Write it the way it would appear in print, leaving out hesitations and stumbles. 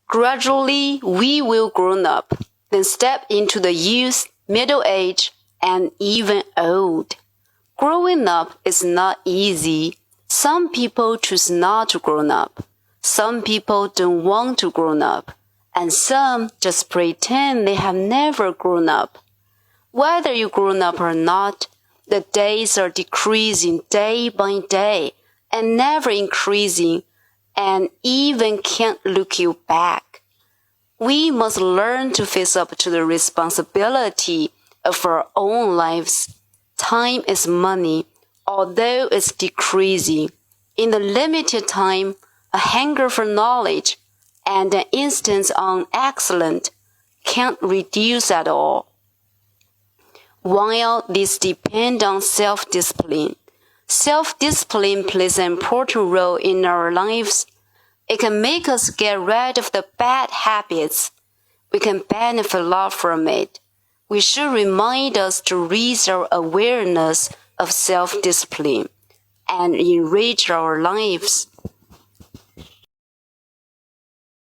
Gradually, we will grow up, then step into the youth, middle age, and even old. Growing up is not easy. Some people choose not to grow up. Some people don't want to grow up. And some just pretend they have never grown up. Whether you grown up or not, the days are decreasing day by day and never increasing and even can't look you back. We must learn to face up to the responsibility of our own lives. Time is money, although it's decreasing. In the limited time, a hunger for knowledge and an insistence on excellence can't reduce at all. While these depend on self-discipline, self-discipline plays an important role in our lives. It can make us get rid of the bad habits. We can benefit a lot from it. We should remind us to raise our awareness of self-discipline and enrich our lives.